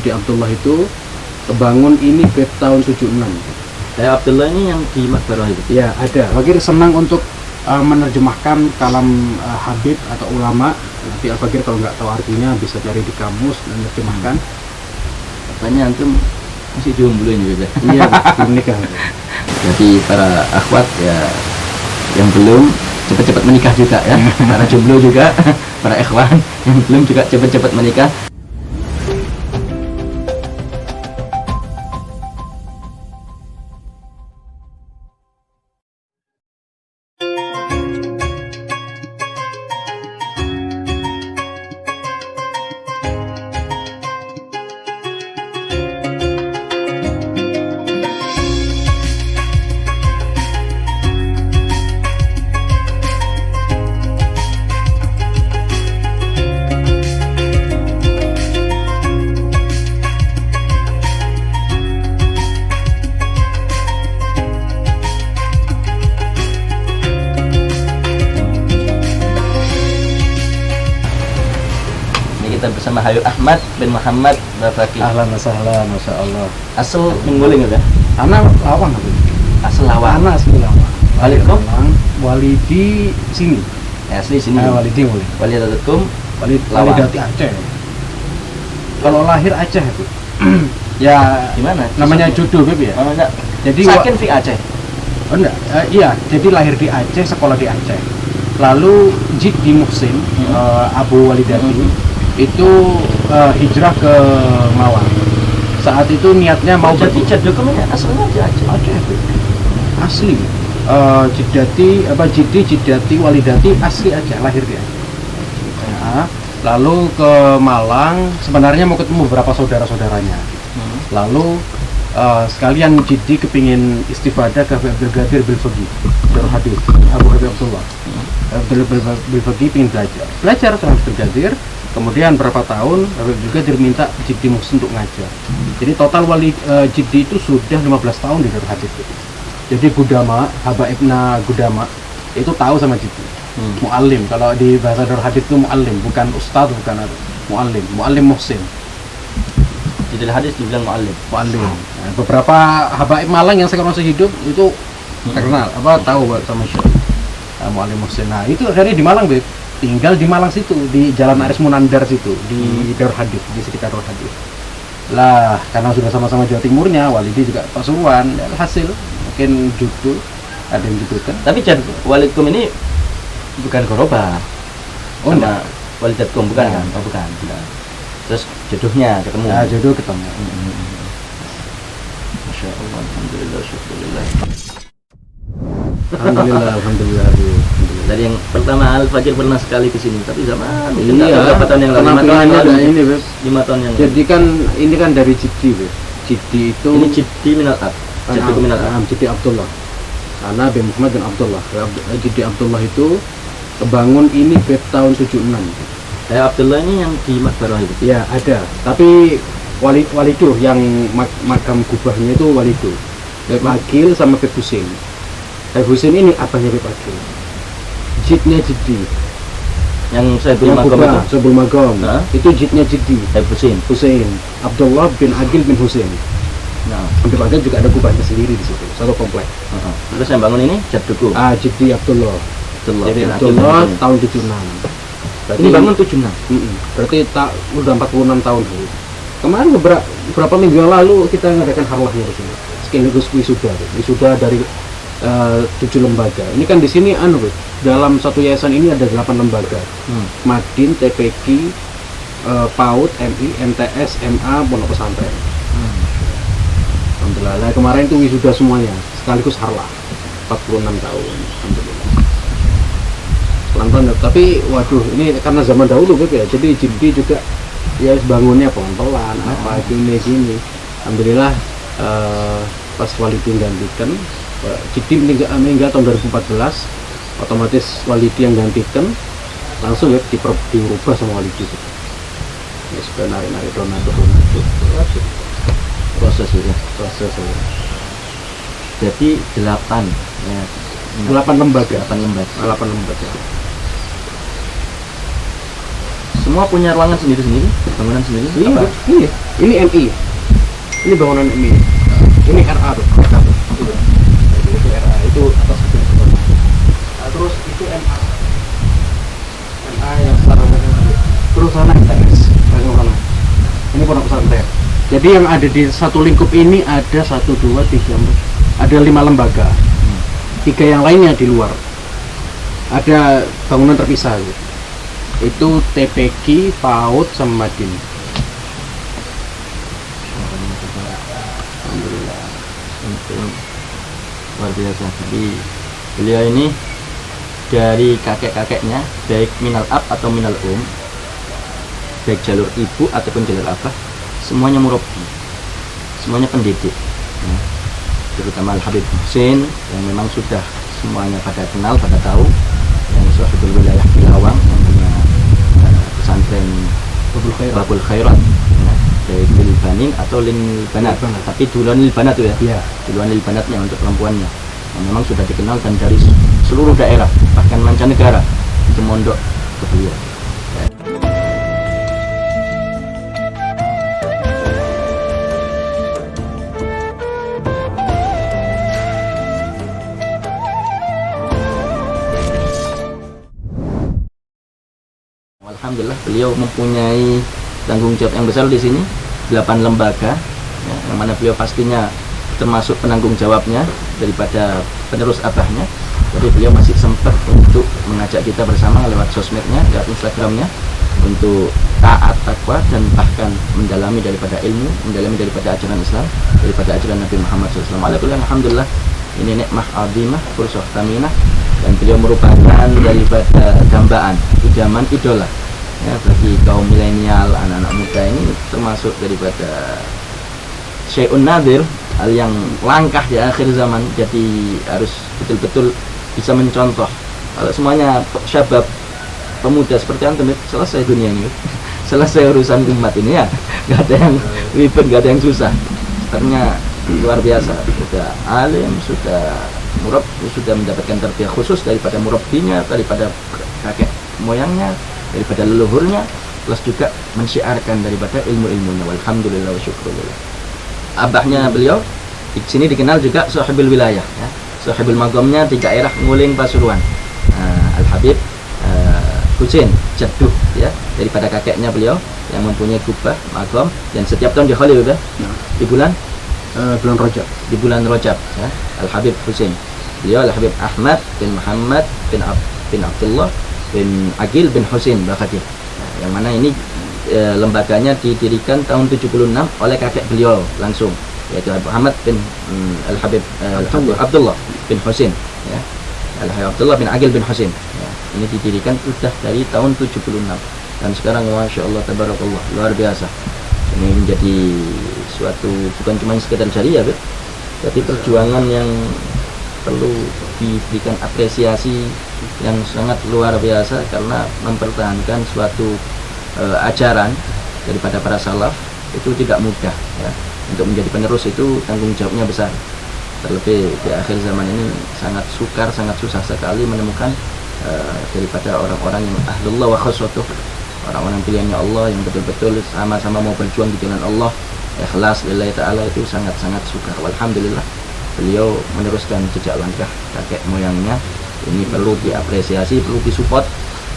Jiddi Abdullah itu kebangun ini bab tahun 76. Abdullah ini yang di Makbarah itu? Ya, ada. Al-Fakir senang untuk menerjemahkan kalam Habib atau ulama. Nanti Al-Fakir kalau nggak tahu artinya bisa cari di kamus dan menerjemahkan. Katanya antum masih jomblo ini juga. Iya, belum nikah. Jadi para akhwat ya yang belum cepat-cepat menikah juga ya. Para jomblo juga, para ikhwan yang belum juga cepat-cepat menikah. Kita bersama Habib Ahmad bin Muhammad Bafaki. Ahlan wa sahlan, masya Allah. Asal Mingguling ya? Anak Lawang aku. Asal Lawang. Anak asli Lawang. Walikum? Walidi sini. Asli sini. Walidi mulai. Walidatukum Lawang. Walidati Aceh. Kalau lahir Aceh itu. Ya. Gimana? Namanya jodoh Beb ya. Oh enggak. Jadi sakin di Aceh. Oh enggak. Iya. Jadi lahir di Aceh, sekolah di Aceh. Lalu Jiddi Muhsin, Abu Walidati. Itu hijrah ke Mawang. Saat itu niatnya mau jadi dokumennya asalnya di Aceh. Asli. Jiddi Walidati asli Aceh, lahir dia. Ya, lalu ke Malang, sebenarnya mau ketemu beberapa saudara-saudaranya. Lalu sekalian Jiddi kepingin istifadah ke Habib Abdul Bilfaqih, Darul Hadith, Abu Habib Abdullah. Abdul Bilfaqih ingin belajar sama Abdul Qadir. Kemudian berapa tahun Habib juga diminta Jiddi Muhsin untuk ngajar. Jadi total Jiddi itu sudah 15 tahun di Darul Hadith. Jadi Gudama, Habaibna Gudama itu tahu sama Jiddi. Muallim, kalau di bahasa Darul Hadith itu muallim, bukan ustadz, bukan apa. Muallim Muhsin. Di Darul Hadith dibilang muallim. Nah, beberapa habaib Malang yang sekarang masih hidup itu terkenal, tahu sama Syekh Muallim Muhsin. Nah, itu dari di Malang, Beb. Tinggal di Malang situ, di Jalan Aris Munandar situ, di Darul Hadith, di sekitar Darul Hadith. Lah, karena sudah sama-sama Jawa Timurnya, Walidi juga Pasuruan, ya, hasil mungkin judul ada yang judulkan. Tapi Walikum ini bukan Goroba. Oh enggak, Walidatkum bukan kan? Oh bukan. Terus jodohnya ketemu. Ya, jodoh ketemu. Masya Allah, alhamdulillah, syukurillah. Alhamdulillah. Dari yang pertama Al-Fakir pernah sekali ke sini, tapi zaman iya, berapa tahun yang lalu? 5 tahun yang lalu ini, Beb. 5 tahun yang lalu. Jadi kan ini kan dari Jiddi, Beb. Jiddi itu ini Jiddi Minal Ab. Jiddi Abdullah. Karena bin Muhammad bin Abdullah. Jiddi Abdullah itu kebangun ini bab tahun 76. Abdullah ini yang di Makbarah itu. Ya, ada. Tapi Walidu yang makam kubahnya itu Walidu. Beb Agil sama Beb Husin. Beb Husin ini abahnya Beb Agil. Jidnya Jiddi yang saya beli magam itu. Sebelum magam. Itu jidnya Jiddi. Husin. Abdullah bin Agil bin Husin. Nah, Beb Agil juga ada kubahnya sendiri di situ, satu komplek. Terus yang bangun ini Jadduku. Jiddi Abdullah. Jadi bin Abdullah tahun 76. Berarti ini bangun 76. Berarti udah 46 tahun dulu. Kemarin beberapa minggu yang lalu kita ngadakan harlahnya di sini. Sekaligus wisuda dari 7 lembaga. Ini kan di sini dalam satu yayasan ini ada 8 lembaga. Madin, TPQ, PAUD, MI, MTS, MA, Pondok Pesantren. Alhamdulillah. Nah, kemarin itu wisuda semuanya sekaligus harlah 46 tahun. Alhamdulillah. Pelan-pelan, tapi waduh, ini karena zaman dahulu ya. Jadi Jiddi juga ya bangunnya pelan-pelan gini. Alhamdulillah pas Walidi gantikan, Jiddi meninggal tahun 2014, otomatis Walidi yang gantikan langsung ya dirubah sama Walidi. Ya sudah narik donatur proses ya. Jadi 8 lembaga. Semua semua punya ruangan sendiri-sendiri, bangunan sendiri. Iya, Apa? iya. Ini MI. Ini bangunan MI. Ini RA tuh. Itu RA, itu atas itu. Nah, terus itu MA. MA yang sekarang perusahaan MTS. Ini pondok pesantren. Jadi yang ada di satu lingkup ini ada 1, 2, 3, 4, ada 5 lembaga. 3 yang lainnya di luar. Ada bangunan terpisah gitu. Itu TPQ, PAUD, sama Madin. Alhamdulillah. Itu luar biasa. Jadi beliau ini dari kakek-kakeknya, baik minal ab atau minal baik jalur ibu ataupun jalur abah, semuanya murabbi, semuanya pendidik. Ya. Terutama Al Habib Husin yang memang sudah semuanya pada kenal, pada tahu, yang sahibul wilayah Pilawang yang punya pesantren Babul Khairat, ya, baik lil banin atau lil banat, tapi duluan lil banat tuh ya, Iya. duluan lil banatnya untuk perempuannya, yang memang sudah dikenal dan dari seluruh daerah bahkan mancanegara itu mondok ke beliau. Ya. Alhamdulillah beliau mempunyai tanggung jawab yang besar di sini, 8 lembaga, ya, yang mana beliau pastinya termasuk penanggung jawabnya daripada penerus abahnya. Jadi beliau masih sempat untuk mengajak kita bersama lewat sosmednya, lewat Instagramnya, untuk taat, takwa, dan bahkan mendalami daripada ilmu, mendalami daripada ajaran Islam, daripada ajaran Nabi Muhammad SAW. Alhamdulillah, ini nikmah azimah, fursah taminah, dan beliau merupakan daripada dambaan, idaman, idola, ya, bagi kaum milenial, anak-anak muda ini, termasuk daripada syai'un nadir, hal yang langkah di akhir zaman. Jadi harus betul-betul bisa mencontoh. Kalau semuanya syabab, pemuda seperti antum, selesai dunia ini, selesai urusan umat ini, ya, nggak ada yang ribet, nggak ada yang susah. Ternyata luar biasa, sudah alim, sudah sudah mendapatkan tarbiyah khusus daripada murabbinya, daripada kakek moyangnya, daripada leluhurnya, plus juga mensyiarkan daripada ilmu-ilmunya. Walhamdulillah wa syukrulillah. Abahnya beliau di sini dikenal juga sahibul wilayah, ya, sahibul magamnya di daerah Nguling Pasuruan, Al Habib Husin Jadduh, ya, daripada kakeknya beliau yang mempunyai kubah magam, dan setiap tahun di Khalil, ya, di bulan Rajab. Di bulan Rajab, ya, Al Habib Husin, beliau Al Habib Ahmad bin Muhammad bin Abdullah bin Agil bin Husin Bakati, yang mana ini lembaganya didirikan tahun 76 oleh kakek beliau langsung, yaitu Muhammad bin Al Habib Abdullah bin Husin, ya, Al Habib Abdullah bin Agil bin Husin, ya. Ini didirikan sudah dari tahun 76, dan sekarang masya Allah tabarakallah luar biasa. Ini menjadi suatu bukan cuma sekedar jariah, tapi perjuangan yang perlu diberikan apresiasi yang sangat luar biasa, karena mempertahankan suatu ajaran daripada para salaf itu tidak mudah, ya. Untuk menjadi penerus itu tanggung jawabnya besar, terlebih di akhir zaman ini sangat sukar, sangat susah sekali menemukan daripada orang-orang yang ahlullah wa khassatuh, orang-orang pilihannya Allah yang betul-betul sama-sama mau berjuang di jalan Allah, ikhlas lillahi ta'ala, itu sangat-sangat sukar. Alhamdulillah beliau meneruskan jejak langkah kakek moyangnya. Ini perlu diapresiasi, perlu disupport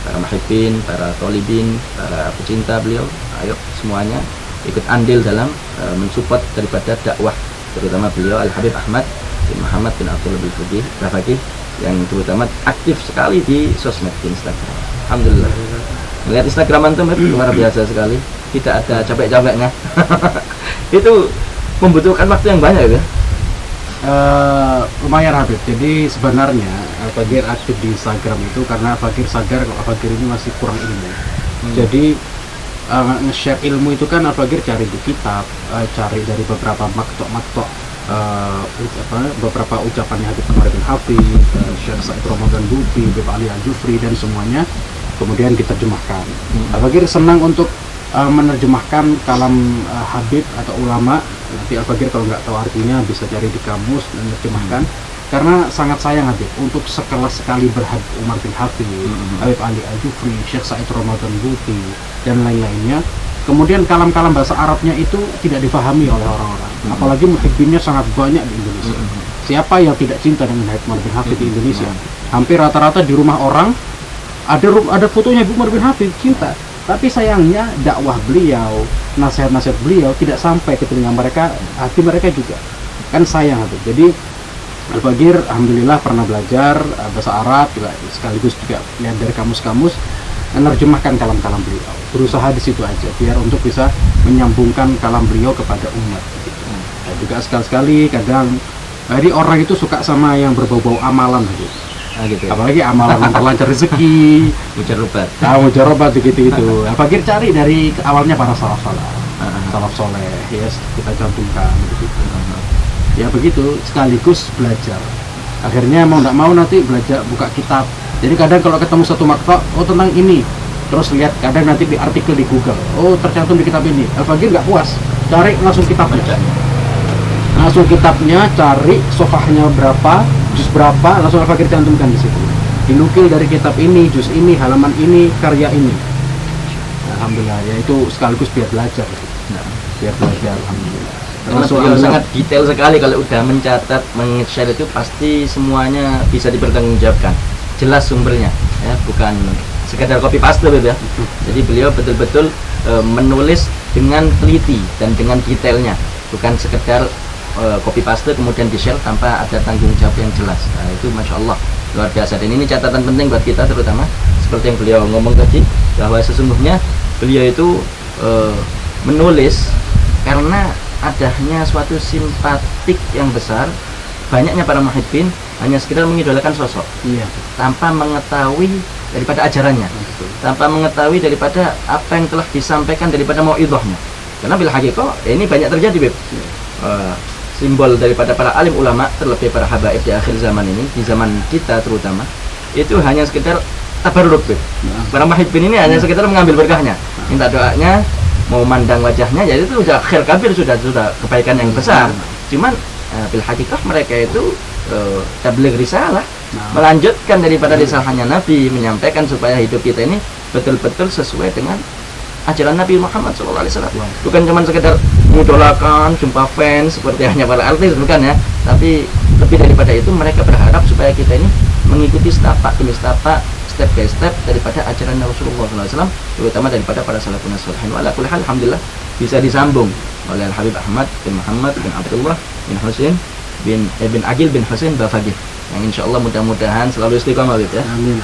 para muhibbin, para tolibin, para pecinta beliau. Ayo semuanya ikut andil dalam mensupport daripada dakwah, terutama beliau Al Habib Ahmad bin Muhammad bin Abdullah bin Fakih, yang terutama aktif sekali di sosmed, di Instagram. Alhamdulillah, melihat Instagram antum luar biasa sekali, tidak ada capek-capeknya. Itu membutuhkan waktu yang banyak, ya. Lumayan Habib. Jadi sebenarnya Al-Fakir aktif di Instagram itu karena Fakir sadar kalau Al-Fakir ini masih kurang ilmu. Jadi nge-share ilmu itu kan Al-Fakir cari di kitab, cari dari beberapa maktok-maktok, beberapa ucapannya Habib Umar bin Hafid, Syekh Said Ramadan Dubi, Habib Ali Al-Jufri, dan semuanya kemudian diterjemahkan. Al-Fakir senang untuk menerjemahkan kalam Habib atau ulama. Nanti Al-Fakir kalau nggak tahu artinya bisa cari di kamus dan menerjemahkan. karena sangat sayang Habib untuk sekelas kaliber Habib Umar bin Hafid, Habib Ali Al-Jufri, Syekh Said Ramadan Buti dan lain-lainnya. Kemudian kalam-kalam bahasa Arabnya itu tidak difahami oleh orang-orang. Apalagi muhibbinnya sangat banyak di Indonesia. Siapa yang tidak cinta dengan Habib Umar bin Hafid di Indonesia? Hampir rata-rata di rumah orang ada fotonya Habib Umar bin Hafid, cinta. Tapi sayangnya dakwah beliau, nasihat-nasihat beliau tidak sampai ke telinga mereka, hati mereka juga. Kan sayang Habib. Jadi Al-Bagir alhamdulillah pernah belajar bahasa Arab juga, sekaligus juga lihat dari kamus-kamus, menerjemahkan kalam-kalam beliau. Berusaha di situ aja biar untuk bisa menyambungkan kalam beliau kepada umat. Dan juga sekali-sekali kadang jadi orang itu suka sama yang berbau-bau amalan gitu. Gitu ya. Apalagi amalan memperlancar rezeki, Mujarrobat. mujarobat gitu-gitu. Al-Bagir cari dari awalnya para salaf soleh, yes, kita cantumkan begitu. Ya begitu, sekaligus belajar. Akhirnya mau nggak mau nanti belajar buka kitab. Jadi kadang kalau ketemu satu makta, oh tentang ini, terus lihat kadang nanti di artikel di Google, oh tercantum di kitab ini. Al-Bagir nggak puas, cari langsung kitabnya. Langsung kitabnya, cari sofahnya berapa, juz berapa, langsung Al-Bagir cantumkan di situ. Dinukil dari kitab ini, juz ini, halaman ini, karya ini. Alhamdulillah, ya itu sekaligus biar belajar. Biar belajar, alhamdulillah. Termasuk yang sangat detail sekali kalau udah mencatat, meng-share itu pasti semuanya bisa dipertanggungjawabkan. Jelas sumbernya, ya, bukan sekedar copy paste ya. Jadi beliau betul-betul menulis dengan teliti dan dengan detailnya, bukan sekedar copy paste kemudian di-share tanpa ada tanggung jawab yang jelas. Nah, itu masya Allah luar biasa. Dan ini catatan penting buat kita terutama seperti yang beliau ngomong tadi, bahwa sesungguhnya beliau itu menulis karena adanya suatu simpatik yang besar, banyaknya para muhibbin hanya sekedar mengidolakan sosok, tanpa mengetahui daripada ajarannya, tanpa mengetahui daripada apa yang telah disampaikan daripada mau'idhahnya. Karena bila hakikoh ini banyak terjadi, Beb. Simbol daripada para alim ulama, terlebih para habaib di akhir zaman ini, di zaman kita terutama, itu hanya sekedar tabarruk, Beb. Para muhibbin ini hanya sekedar mengambil berkahnya, minta doanya, mau mandang wajahnya, jadi itu sudah khair kabir, sudah kebaikan yang besar. Cuman bil hakikah mereka itu tabligh risalah, melanjutkan daripada risalahnya Nabi, menyampaikan supaya hidup kita ini betul-betul sesuai dengan ajaran Nabi Muhammad SAW. Bukan cuma sekedar mengidolakan, jumpa fans seperti hanya para artis, bukan ya. Tapi lebih daripada itu mereka berharap supaya kita ini mengikuti setapak demi setapak, step by step daripada ajaran Rasulullah SAW, terutama daripada para salafun shalihin. Wa ala kulli hal, alhamdulillah bisa disambung oleh Al-Habib Ahmad bin Muhammad bin Abdullah bin Husain bin Aqil bin Husain Bafaqih, yang insya Allah mudah-mudahan selalu istiqamah ya.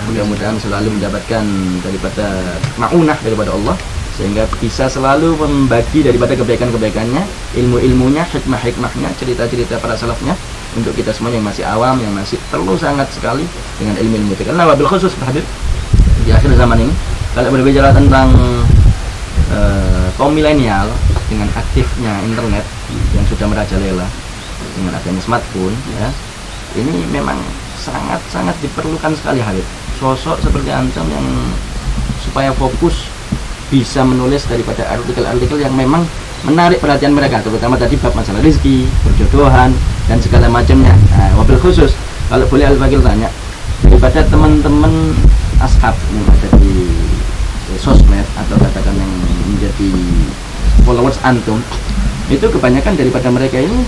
Mudah-mudahan selalu mendapatkan daripada ma'unah daripada Allah, sehingga bisa selalu membagi daripada kebaikan-kebaikannya, ilmu-ilmunya, hikmah-hikmahnya, cerita-cerita para salafnya untuk kita semua yang masih awam, yang masih perlu sangat sekali dengan ilmu-ilmu itu. Karena wabil khusus Habib di akhir zaman ini, kalau berbicara tentang kaum milenial dengan aktifnya internet yang sudah merajalela dengan adanya smartphone, ya, ini memang sangat-sangat diperlukan sekali Habib, sosok seperti antum yang supaya fokus bisa menulis daripada artikel-artikel yang memang menarik perhatian mereka, terutama tadi bab masalah rezeki, perjodohan, dan segala macamnya. Wabil khusus, kalau boleh Al-Bagir tanya, daripada teman-teman ashab yang ada di sosmed atau katakan yang menjadi followers antum, itu kebanyakan daripada mereka ini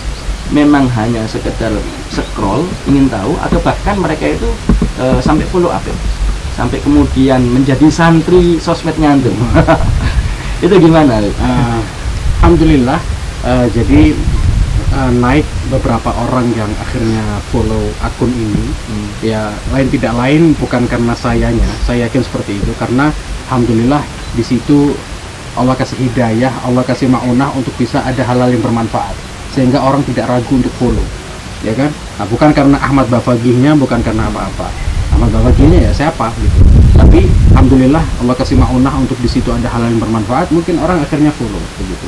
memang hanya sekedar scroll, ingin tahu, atau bahkan mereka itu sampai follow up, sampai kemudian menjadi santri sosmednya antum. Itu gimana? Alhamdulillah, jadi naik beberapa orang yang akhirnya follow akun ini. Ya lain tidak lain bukan karena sayanya, saya yakin seperti itu, karena alhamdulillah di situ Allah kasih hidayah, Allah kasih ma'unah untuk bisa ada halal yang bermanfaat, sehingga orang tidak ragu untuk follow, ya kan? Nah, bukan karena Ahmad Bafaqihnya, bukan karena apa-apa. Ahmad Bafaqihnya ya siapa gitu. Tapi alhamdulillah Allah kasih ma'unah untuk di situ ada halal yang bermanfaat, mungkin orang akhirnya follow begitu.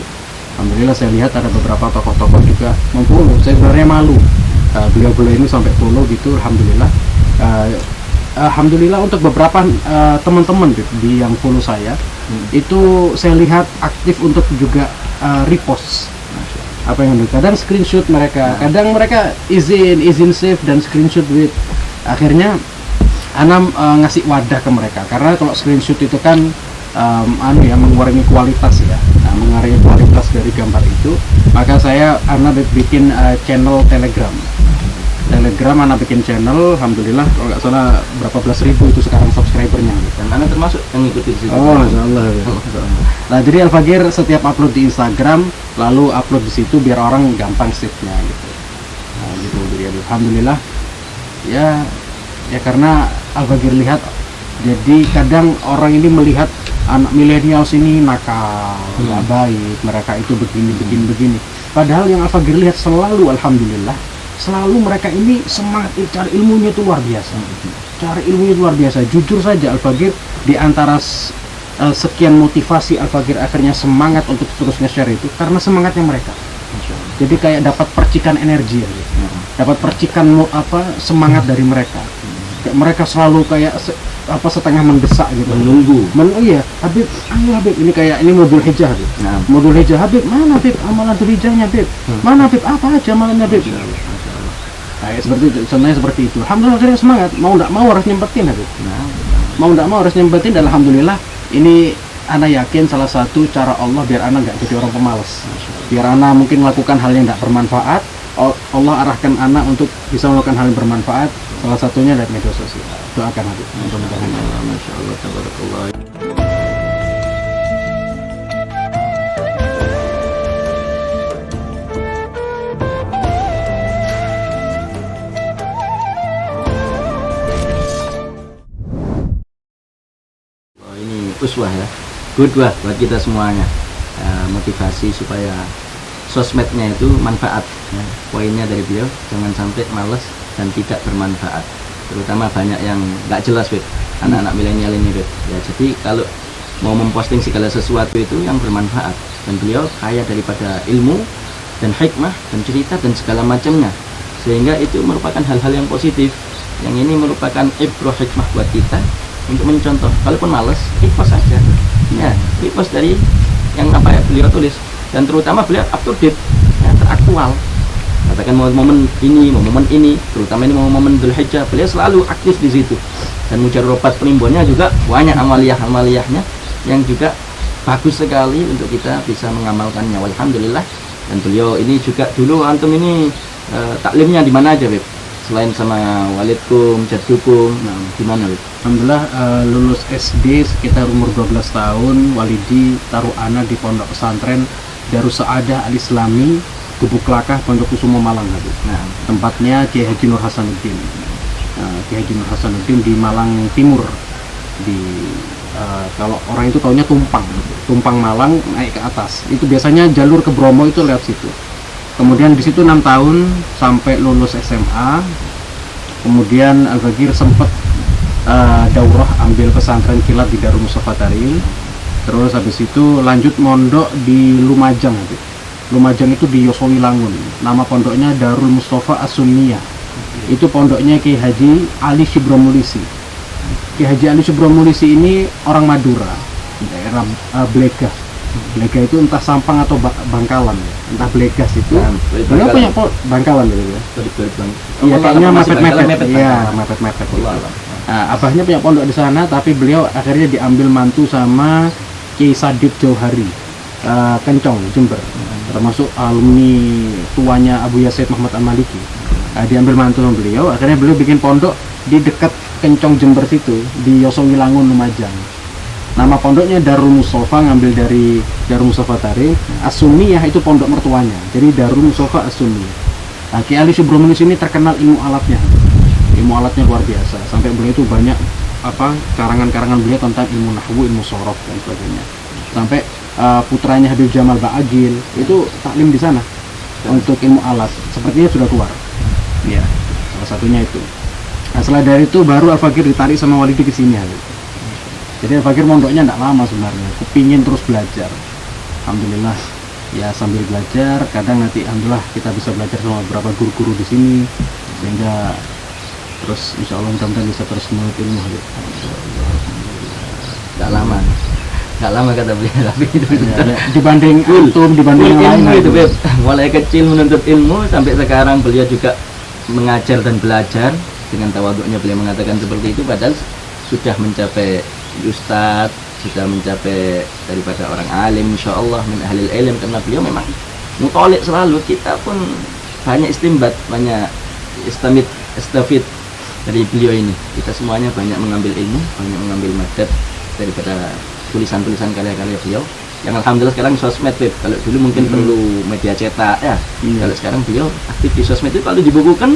Alhamdulillah saya lihat ada beberapa tokoh-tokoh juga memfollow. Saya sebenarnya malu beliau-beliau ini sampai follow gitu. Alhamdulillah. Alhamdulillah untuk beberapa teman-teman di yang follow saya itu saya lihat aktif untuk juga repost. apa yang kadang screenshot mereka, kadang mereka izin save dan screenshot with. Akhirnya ana ngasih wadah ke mereka, karena kalau screenshot itu kan mengurangi kualitas ya. Nah, mengurangi kualitas dari gambar itu, maka ana bikin channel Telegram. Ana bikin channel, alhamdulillah kalau nggak salah berapa belas ribu itu sekarang subscribernya. Dan Anda termasuk yang ngikuti di situ. Oh, Masya Allah. Nah, jadi Al-Fakir setiap upload di Instagram, lalu upload di situ biar orang gampang save-nya gitu. Nah, gitu. Jadi alhamdulillah ya karena Al-Fakir lihat, jadi kadang orang ini melihat anak milenial ini nakal, nggak baik, mereka itu begini. Padahal yang Al-Fakir lihat selalu, alhamdulillah, selalu mereka ini semangat, cari ilmunya itu luar biasa. Jujur saja Al-Fakir di antara sekian motivasi Al-Fakir akhirnya semangat untuk terus nge-share itu karena semangatnya mereka. Jadi kayak dapat percikan energi ya, dapat percikan semangat dari mereka. Kayak mereka selalu kayak setengah mendesak gitu, menunggu. Iya, Habib, ayo Habib, ini modul hijah Habib. Modul hijah Habib, mana Habib amalan hijahnya Habib? Mana Habib, apa aja amalannya Habib? Nah, contohnya seperti itu. Alhamdulillah akhirnya semangat, mau tidak mau harus nyempetin Habib. Mau tidak mau harus nyempetin, dan alhamdulillah ini ana yakin salah satu cara Allah biar ana nggak jadi orang pemalas. Biar ana mungkin melakukan hal yang tidak bermanfaat, Allah arahkan ana untuk bisa melakukan hal yang bermanfaat. Salah satunya dari media sosial. Doakan Habib. Mudah-mudahan. Masya Allah, tabarakallah. Ini uswah ya, qudwah buat kita semuanya, motivasi supaya sosmednya itu manfaat ya. Poinnya dari beliau, jangan sampai malas dan tidak bermanfaat, terutama banyak yang nggak jelas Beb, anak-anak milenial ini Beb ya. Jadi kalau mau memposting segala sesuatu itu yang bermanfaat, dan beliau kaya daripada ilmu dan hikmah dan cerita dan segala macamnya, sehingga itu merupakan hal-hal yang positif. Yang ini merupakan ibrah hikmah buat kita untuk mencontoh. Kalaupun males, repost saja ya, repost dari yang beliau tulis, dan terutama beliau up to date ya, teraktual. Katakan mau momen ini, terutama ini momen Dzulhijjah, beliau selalu aktif di situ. Dan mujarrabat penimbunnya juga banyak, amaliyahnya yang juga bagus sekali untuk kita bisa mengamalkannya. Alhamdulillah. Dan beliau ini juga dulu antum ini taklimnya di mana aja Beb? Selain sama walidkum, jaddukum, di mana Beb? Alhamdulillah lulus SD sekitar umur 12 tahun, walidi taruh anak di pondok pesantren Darus Saadah Al-Islami, Gubuk Lakah, Pondok Kusumo, Malang Habib. Nah, tempatnya Kiai Haji Nur Hasanuddin. Kiai Haji Nur Hasanuddin di Malang Timur. Kalau orang itu taunya Tumpang Malang naik ke atas. Itu biasanya jalur ke Bromo itu lewat situ. Kemudian di situ 6 tahun sampai lulus SMA. Kemudian Al-Fakir sempat daurah ambil pesantren kilat di Darul Mustafa Tarim. Terus habis itu lanjut mondok di Lumajang Habib. Lumajang itu di Yosowilangun. Nama pondoknya Darul Mustafa As-Sunniyah. Itu pondoknya Kiai Haji Ali Syibramulisi. Kiai Haji Ali Syibramulisi ini orang Madura, daerah Blegas. Blegas itu entah Sampang atau Bangkalan, entah Blegas itu. Beliau punya Bangkalan gitu ya. Iya, kayaknya mepet-mepet. Iya, mepet-mepet. Nah, abahnya punya pondok di sana, tapi beliau akhirnya diambil mantu sama Kiai Sadib Jauhari, Kencong, Jember. Termasuk alumni tuanya Abu Yazid Muhammad Al-Maliki. Diambil mantu sama beliau, akhirnya beliau bikin pondok di dekat Kencong Jember situ, di Yosowilangun Lumajang. Nama pondoknya Darul Mustafa, ngambil dari Darul Mustafa Tarim. As-Sunniyah itu pondok mertuanya, jadi Darul Mustafa As-Sunniyah. Nah, Kiai Ali Syibramulisi ini terkenal ilmu alatnya luar biasa, sampai beliau itu banyak karangan-karangan beliau tentang ilmu nahwu, ilmu sorof dan sebagainya. Sampai putranya Habib Jamal Ba'agil itu taklim di sana untuk ilmu alat, sepertinya sudah keluar. Ya, salah satunya itu. Nah, setelah dari itu baru Al-Fakir ditarik sama Walidi ke sini. Jadi Al-Fakir mondoknya tidak lama sebenarnya, kepingin terus belajar. Alhamdulillah, ya sambil belajar, kadang nanti alhamdulillah kita bisa belajar sama beberapa guru-guru di sini, sehingga terus insya Allah mudah-mudahan bisa terus menuntut ilmu. Tidak lama. nggak lama kata beliau, tapi itu Dibanding antum, dibanding full yang ilmu lain. itu Beb. Mulai kecil menuntut ilmu sampai sekarang beliau juga mengajar dan belajar. Dengan tawaduknya beliau mengatakan seperti itu, padahal sudah mencapai ustadz, sudah mencapai daripada orang alim insyaallah min ahlil ilm, karena beliau memang mutalik selalu. Kita pun banyak istimbat, banyak istafid dari beliau ini. Kita semuanya banyak mengambil ilmu, banyak mengambil madad daripada tulisan-tulisan karya-karya beliau. Yang alhamdulillah sekarang sosmed Beb. Kalau dulu mungkin perlu media cetak ya. Kalau sekarang beliau aktif di sosmed itu, kalau dibukukan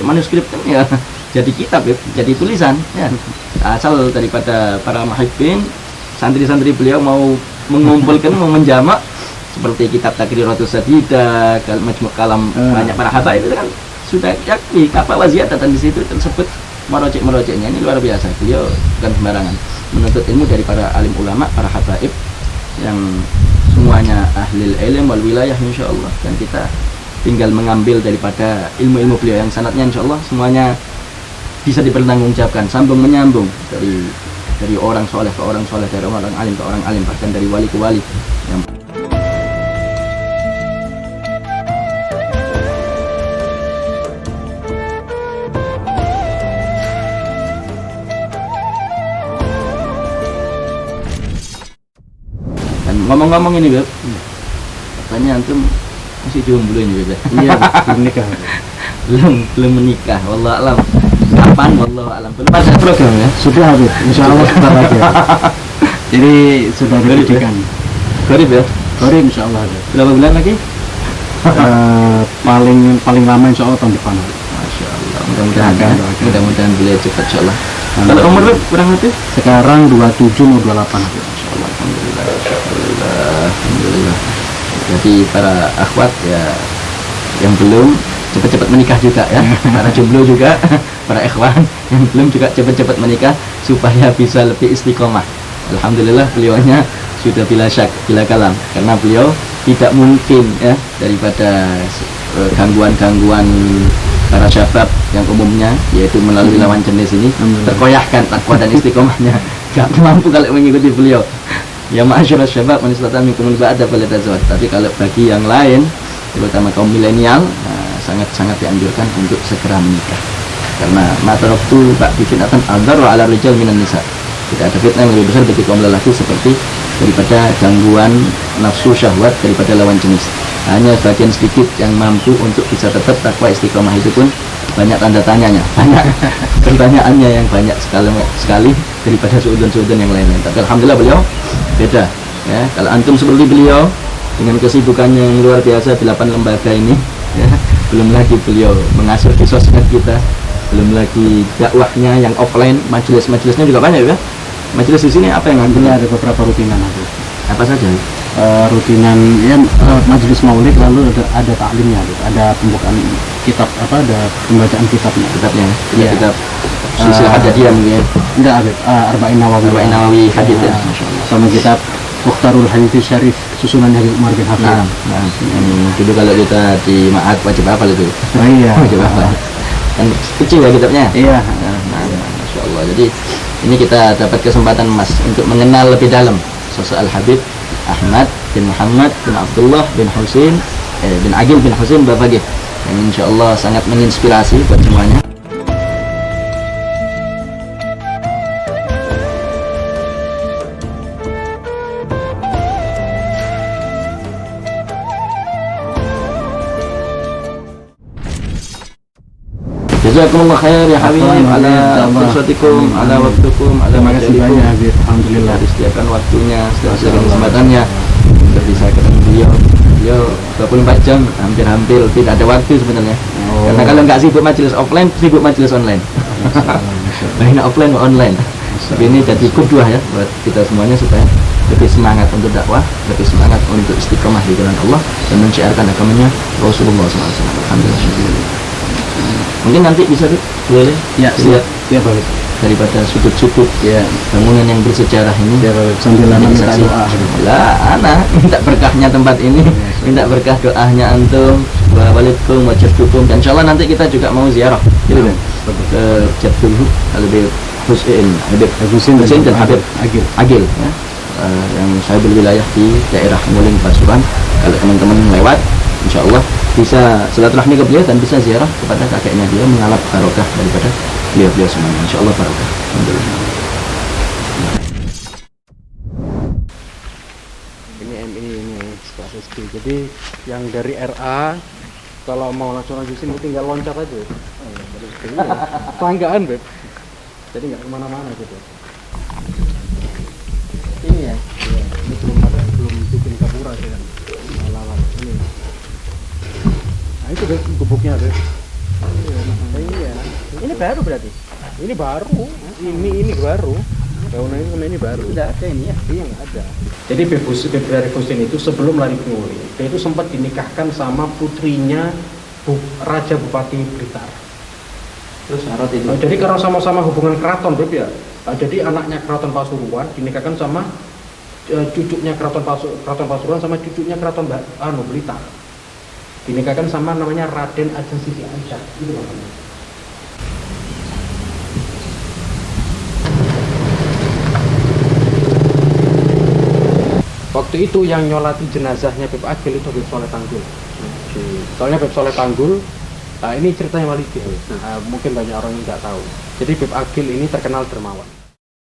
manuskrip kan ya jadi kitab Beb, jadi tulisan ya. Asal daripada para muhibbin, santri-santri beliau mau mengumpulkan, mau menjamak seperti kitab Takriratus Sadidah, Majmu' Kalam banyak para habaib itu kan sudah yakfi kapal waziatan di situ tersebut merojek-merojeknya. Ini luar biasa. Beliau bukan sembarangan menuntut ilmu dari para alim ulama, para habaib yang semuanya ahlil ilm wal wilayah insyaallah, dan kita tinggal mengambil daripada ilmu-ilmu beliau yang sanadnya insyaallah semuanya bisa dipertanggungjawabkan, sambung menyambung dari orang soleh ke orang soleh, dari orang alim ke orang alim, bahkan dari wali ke wali. Dan ngomong-ngomong ini Beb, katanya antum masih jomblo ini Beb. Iya, belum nikah. belum menikah, wallah alam. Kapan wallah alam. Belum ada program ya? Sudah Habib, insyaallah sebentar lagi. Jadi sudah diberikan. Garib ya? Garib insyaallah Habib. Berapa bulan lagi? Paling lama insyaallah tahun depan. Masya Allah, mudah-mudahan ya. Doakan. Mudah-mudahan beliau cepat insyaallah. Kalau umur Beb, kurang lebih? Sekarang 27 mau 28 Habib. Insyaallah, alhamdulillah. Jadi para akhwat ya yang belum cepat-cepat menikah juga ya, para jomblo juga, para ikhwan yang belum juga cepat-cepat menikah supaya bisa lebih istiqomah. Alhamdulillah beliaunya sudah bila syak, bila kalam, karena beliau tidak mungkin ya daripada gangguan-gangguan para syabab yang umumnya yaitu melalui lawan jenis ini terkoyahkan takwa dan istiqomahnya. Gak mampu kalau mengikuti beliau. Ya ma'asyiral syabab man istata'a minkumul ba'da falyatazawwaj. Tapi kalau bagi yang lain, terutama kaum milenial, sangat-sangat dianjurkan untuk segera menikah. Karena mataraktu ba'di fitnatan adharru 'ala rijal minan nisa. Tidak ada fitnah yang lebih besar bagi kaum lelaki seperti daripada gangguan nafsu syahwat daripada lawan jenis. Hanya sebagian sedikit yang mampu untuk bisa tetap takwa istiqomah, itu pun banyak tanda tanyanya, banyak pertanyaannya yang banyak sekali daripada suudun-suudun yang lainnya. Tapi alhamdulillah beliau beda ya. Kalau antum seperti beliau dengan kesibukannya yang luar biasa 8 lembaga ini ya, belum lagi beliau mengasuh di sosmed kita, belum lagi dakwahnya yang offline, majelis-majelisnya juga banyak ya. Majelis di sini apa yang Alhamdulillah ada beberapa rutinan Habib. apa saja? Rutinan ya, majelis maulid, lalu ada taklimnya Habib. Ada pembukaan kitab, ada pembacaan kitabnya. Kitabnya, Iya. kitab silsilah hadiyah mungkin. Enggak Habib, Arba'in Nawawi. Arba'in Nawawi hadits ya. Sama kitab Mukhtarul Hadits Syarif susunan Habib Umar bin Hafid. Nah, dulu kalau kita di Ma'ad wajib hafal itu. Oh iya. Wajib hafal. Kan kecil ya kitabnya. Iya. Nah, Masya Allah. Jadi ini kita dapat kesempatan emas untuk mengenal lebih dalam sosok Al-Habib Ahmad bin Muhammad bin Abdullah bin Husain bin Agil bin Husain Babagih, yang insya Allah sangat menginspirasi buat semuanya. Jazakumullah khair ya Habib ala fursatikum, ala waktukum, ala Terima kasih majalikum. banyak Habib. Alhamdulillah. Disediakan waktunya, setiap kesempatannya untuk bisa ketemu beliau. Beliau 24 jam hampir-hampir tidak ada waktu sebenarnya. Karena kalau nggak sibuk majelis offline, sibuk majelis online. Baik offline maupun online. Tapi ini jadi kudwah ya buat kita semuanya supaya lebih semangat untuk dakwah, lebih semangat untuk istiqomah di jalan Allah dan menciarkan agamanya Rasulullah SAW. Alhamdulillah. Mungkin nanti bisa boleh Ya, lihat siap Habib. daripada sudut-sudut Ya, bangunan yang bersejarah ini. siap Habib. Sambil lama minta Saksi. doa Habib. Lah, ana minta berkahnya tempat ini, minta berkah doanya antum, wa walikum wa jaddukum, dan insyaallah nanti kita juga mau ziarah gitu kan ke Jaddul Habib Husain, Habib Husain dan Habib Agil. Agil ya. yang saya wilayah di daerah Nguling Pasuruan. Kalau teman-teman lewat, insya Allah bisa silaturahmi ke beliau dan bisa ziarah kepada kakeknya dia, mengalap barokah daripada beliau semuanya. Insya Allah barokah. Alhamdulillah. Ini status B. Jadi yang dari RA kalau mau langsung lanjutin tinggal loncat aja. Pelanggaan, Beb. Jadi nggak kemana-mana gitu. Ini ya. Ini belum bikin kapura sih kan. Lawan ini. Nah itu Beb, gubuknya Beb. Iya. Ini baru berarti? Ini baru. Ini baru. Bangunan ini sama ini baru. Tidak ada ini ya? Iya nggak ada. Jadi Beb dari Husin itu sebelum lari ke Nguling, dia itu sempat dinikahkan sama putrinya Raja Bupati Blitar. Terus syarat itu? Jadi karena sama-sama hubungan keraton Beb ya. Jadi anaknya Keraton Pasuruan dinikahkan sama cucunya Keraton Pasuruan sama cucunya Keraton Blitar. Dinikahkan sama namanya Raden Ajeng Siti Aisyah. Itu namanya. Waktu itu yang nyolati jenazahnya Beb Agil itu Beb Soleh Tanggul. Soalnya Beb Soleh Tanggul, nah ini ceritanya Walidi. Mungkin banyak orang yang nggak tahu. Jadi Beb Agil ini terkenal dermawan.